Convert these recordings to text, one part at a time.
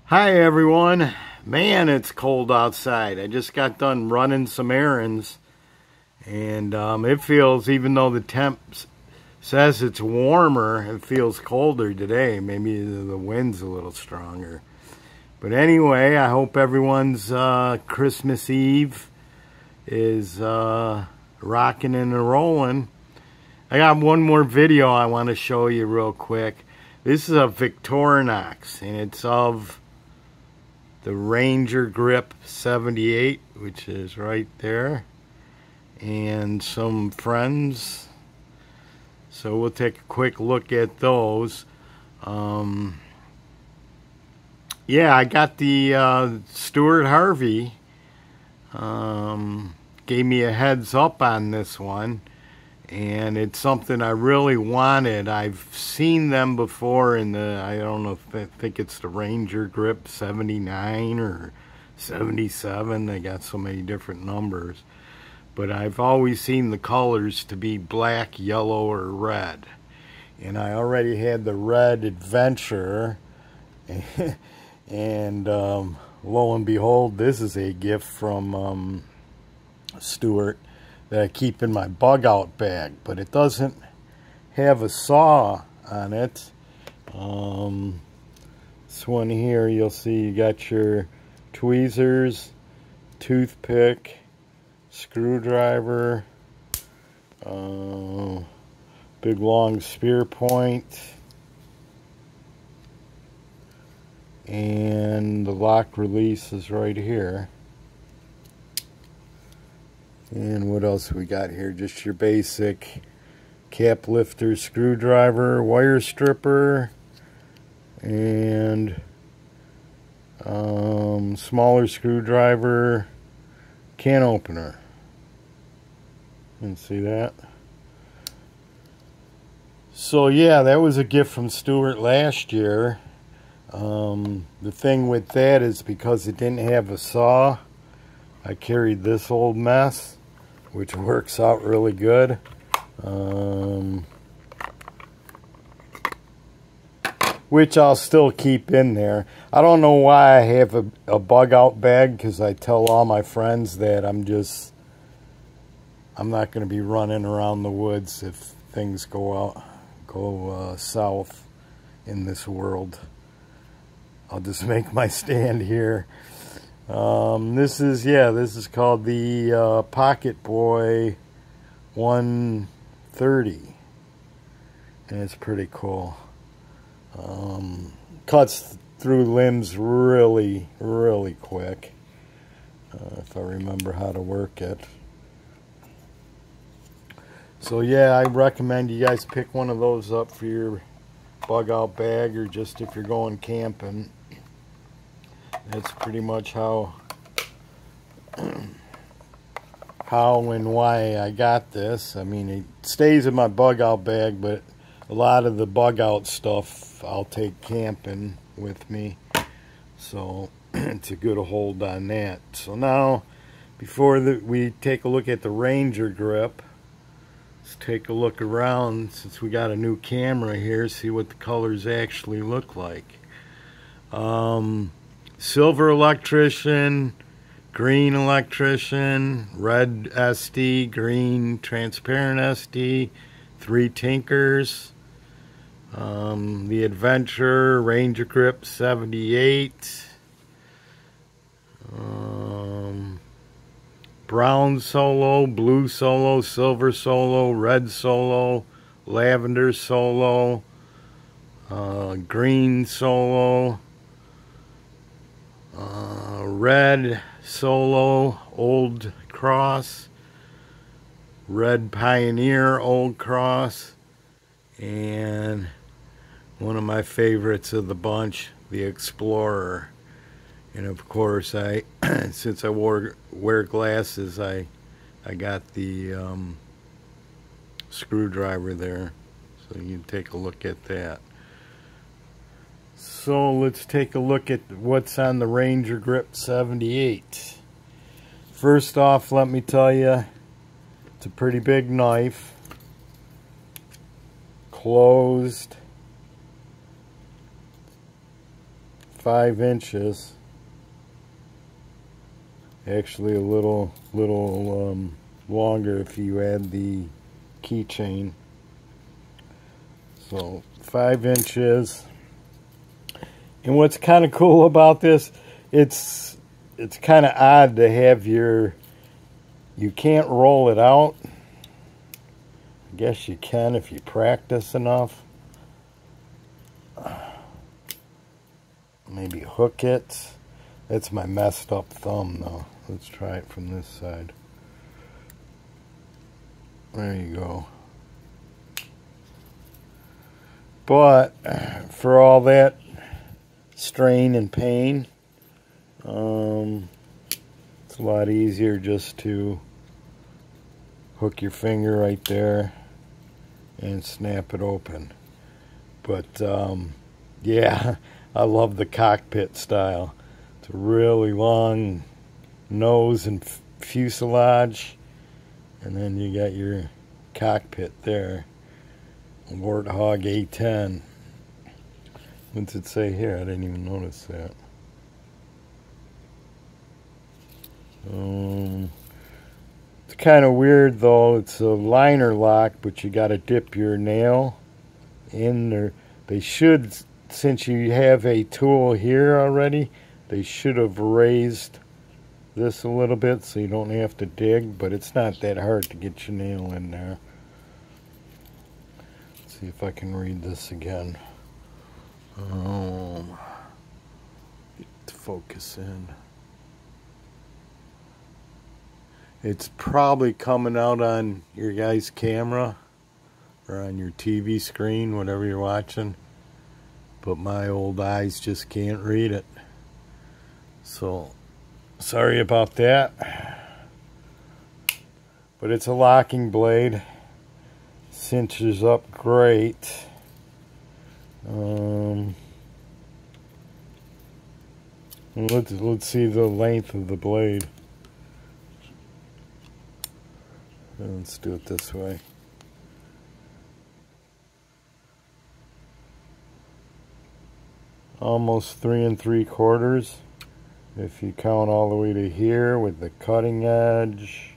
Hi everyone. Man, it's cold outside. I just got done running some errands and it feels, even though the temp says it's warmer, it feels colder today. Maybe the wind's a little stronger. But anyway, I hope everyone's Christmas Eve is rocking and rolling. I got one more video I want to show you real quick. This is a Victorinox and it's of the RangerGrip 78, which is right there, and some friends. So we'll take a quick look at those. Yeah, I got the Stuart Harvey gave me a heads up on this one, and it's something I really wanted. I've seen them before in the, I don't know if I think it's the RangerGrip 79 or 77. They got so many different numbers. But I've always seen the colors to be black, yellow, or red. And I already had the red Adventure. And lo and behold, this is a gift from Stuart that I keep in my bug out bag, but it doesn't have a saw on it. This one here, you'll see you got your tweezers, toothpick, screwdriver, big long spear point, and the lock release is right here. And what else we got here? Just your basic cap lifter, screwdriver, wire stripper, and smaller screwdriver, can opener. You can see that. So yeah, that was a gift from Stuart last year. The thing with that is because it didn't have a saw, I carried this old mess, which works out really good. Which I'll still keep in there. I don't know why I have a bug out bag, because I tell all my friends that I'm not going to be running around the woods if things go south in this world. I'll just make my stand here. This is called the Pocket Boy 130, and it's pretty cool. Cuts through limbs really, really quick, if I remember how to work it. So yeah, I recommend you guys pick one of those up for your bug out bag, or just if you're going camping. That's pretty much how and why I got this. I mean, it stays in my bug out bag, but a lot of the bug out stuff I'll take camping with me. So it's a good hold on that. So now, before we take a look at the RangerGrip, let's take a look around, since we got a new camera here, see what the colors actually look like. Silver electrician, green electrician, red SD, green transparent SD, 3 tinkers, the Adventure, RangerGrip 78, brown solo, blue solo, silver solo, red solo, lavender solo, green solo, red solo, old cross, red Pioneer, old cross, and one of my favorites of the bunch, the Explorer. And of course, since I wear glasses, I got the screwdriver there, so you can take a look at that. So let's take a look at what's on the RangerGrip 78. First off, let me tell you, it's a pretty big knife. Closed. 5 inches. Actually a little longer if you add the keychain. So 5 inches. And what's kind of cool about this, it's kind of odd to have you can't roll it out. I guess you can if you practice enough. Maybe hook it. That's my messed up thumb though. Let's try it from this side. There you go. But for all that strain and pain, it's a lot easier just to hook your finger right there and snap it open. But yeah, I love the cockpit style. It's a really long nose and fuselage, and then you got your cockpit there. Warthog A10. What's it say here? I didn't even notice that. It's kind of weird though. It's a liner lock, but you got to dip your nail in there. They should, since you have a tool here already, they should have raised this a little bit so you don't have to dig, but it's not that hard to get your nail in there. Let's see if I can read this again. Get to focus in. It's probably coming out on your guy's camera or on your TV screen, whatever you're watching, but my old eyes just can't read it. So sorry about that. But it's a locking blade. Cinches up great. Let's see the length of the blade. Let's do it this way. Almost 3 3/4 if you count all the way to here with the cutting edge.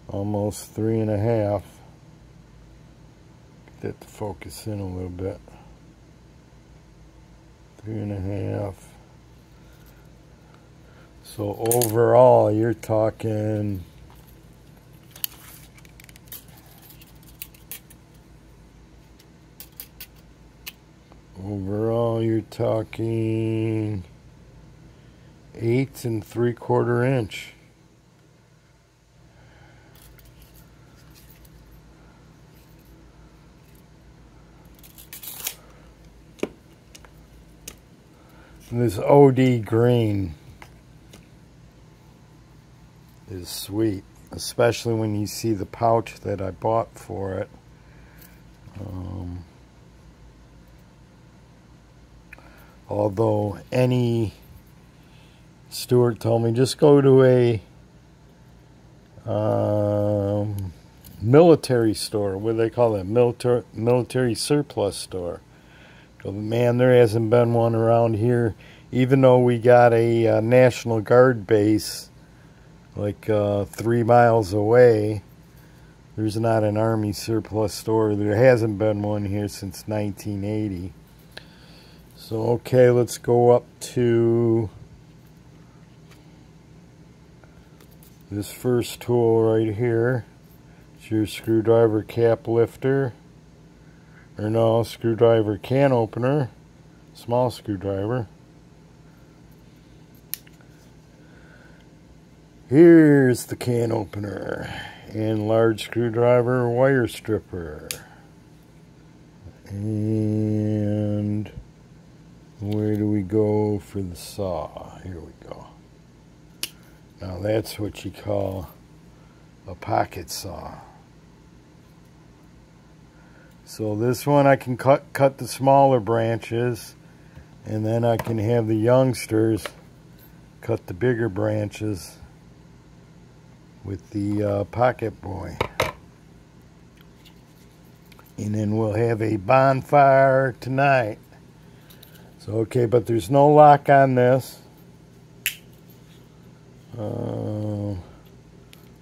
Almost 3 1/2. Get that to focus in a little bit. 3 1/2. So overall you're talking talking 8 3/4 inch. And this OD green is sweet, especially when you see the pouch that I bought for it. Although any steward told me just go to a military store, what do they call that? Military surplus store. So, man, there hasn't been one around here, even though we got a National Guard base like 3 miles away. There's not an Army surplus store. There hasn't been one here since 1980. So, okay, let's go up to this first tool right here. It's your screwdriver cap lifter. Or no, screwdriver can opener. Small screwdriver. Here's the can opener. And large screwdriver wire stripper. And where do we go for the saw? Here we go. Now that's what you call a pocket saw. So this one I can cut the smaller branches, and then I can have the youngsters cut the bigger branches with the pocket boy. And then we'll have a bonfire tonight. So okay, but there's no lock on this.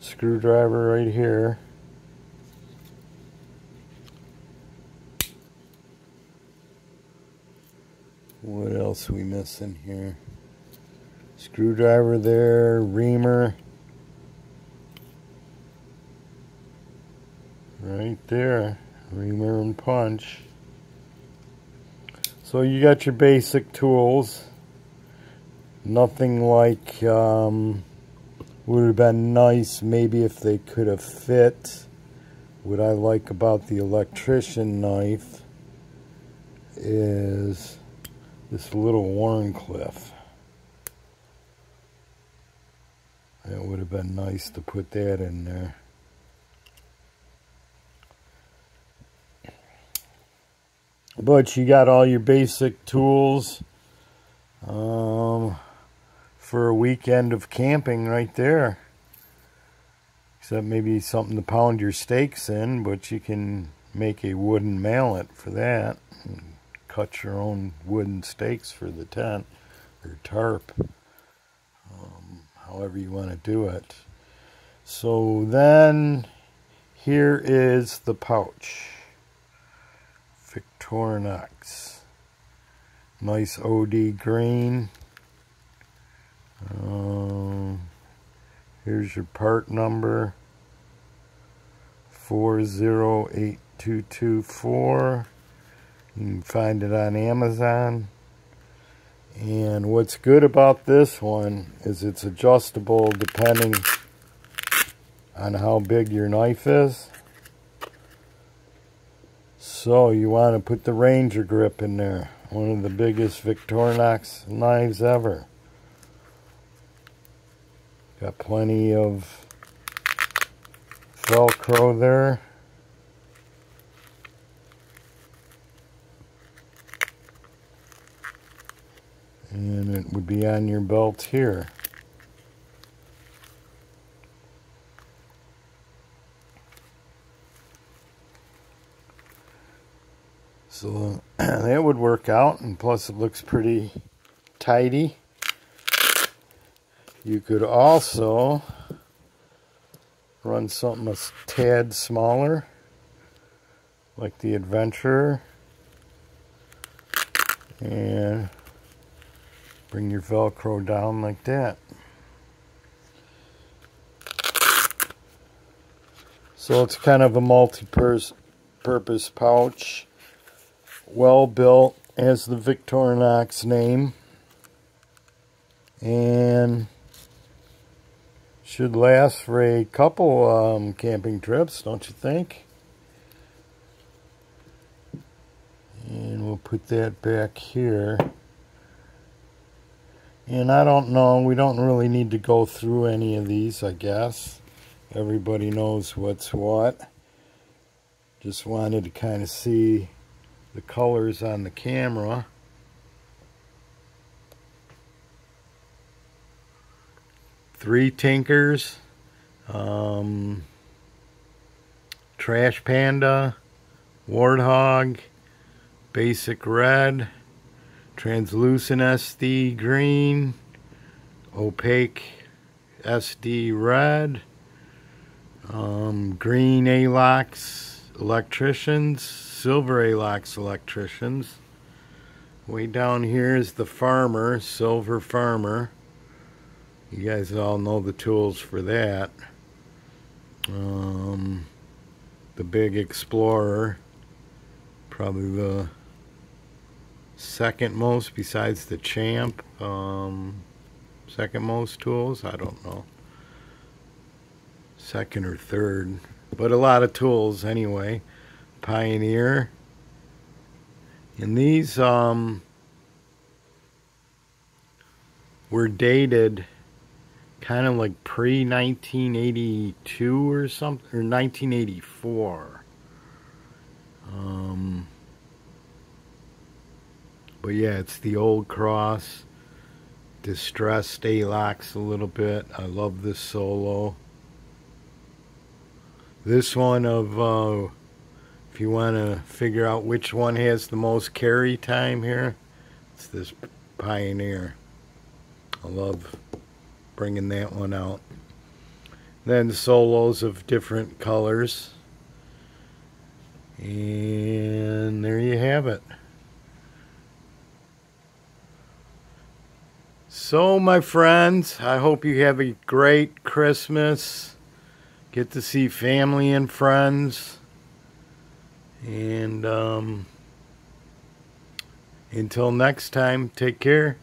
Screwdriver right here. What else are we missing here? Screwdriver there, reamer. Right there, reamer and punch. So you got your basic tools. Nothing like, would have been nice maybe if they could have fit. What I like about the electrician knife is this little Warncliffe. It would have been nice to put that in there. But you got all your basic tools for a weekend of camping right there. Except maybe something to pound your steaks in, but you can make a wooden mallet for that. And cut your own wooden stakes for the tent or tarp. However you want to do it. So then here is the pouch. Victorinox. Nice OD green. Here's your part number. 408224. You can find it on Amazon. And what's good about this one is it's adjustable depending on how big your knife is. So you want to put the RangerGrip in there. One of the biggest Victorinox knives ever. Got plenty of Velcro there. And it would be on your belt here. So that would work out, and plus it looks pretty tidy. You could also run something a tad smaller, like the Adventurer, and bring your Velcro down like that. So it's kind of a multi-purpose pouch. Well built, as the Victorinox name. And should last for a couple camping trips, don't you think? And we'll put that back here. And I don't know, we don't really need to go through any of these, I guess. Everybody knows what's what. Just wanted to kind of see the colors on the camera. Three Tinkers, Trash Panda, Warthog, Basic Red, Translucent SD Green, Opaque SD Red, Green ALOX Electricians, Silver ALOX Electricians. Way down here is the Farmer, Silver Farmer. You guys all know the tools for that. The Big Explorer, probably the second most besides the Champ. Second most tools, I don't know. Second or third, but a lot of tools anyway. Pioneer. And these were dated kind of like pre-1982 or something, or 1984. But yeah, it's the Old Cross, distressed ALOX a little bit. I love this solo. This one of, if you want to figure out which one has the most carry time here, It's this Pioneer. I love bringing that one out. Then solos of different colors. And there you have it. So my friends, I hope you have a great Christmas. Get to see family and friends. And until next time, take care.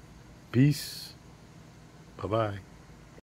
Peace. Bye-bye.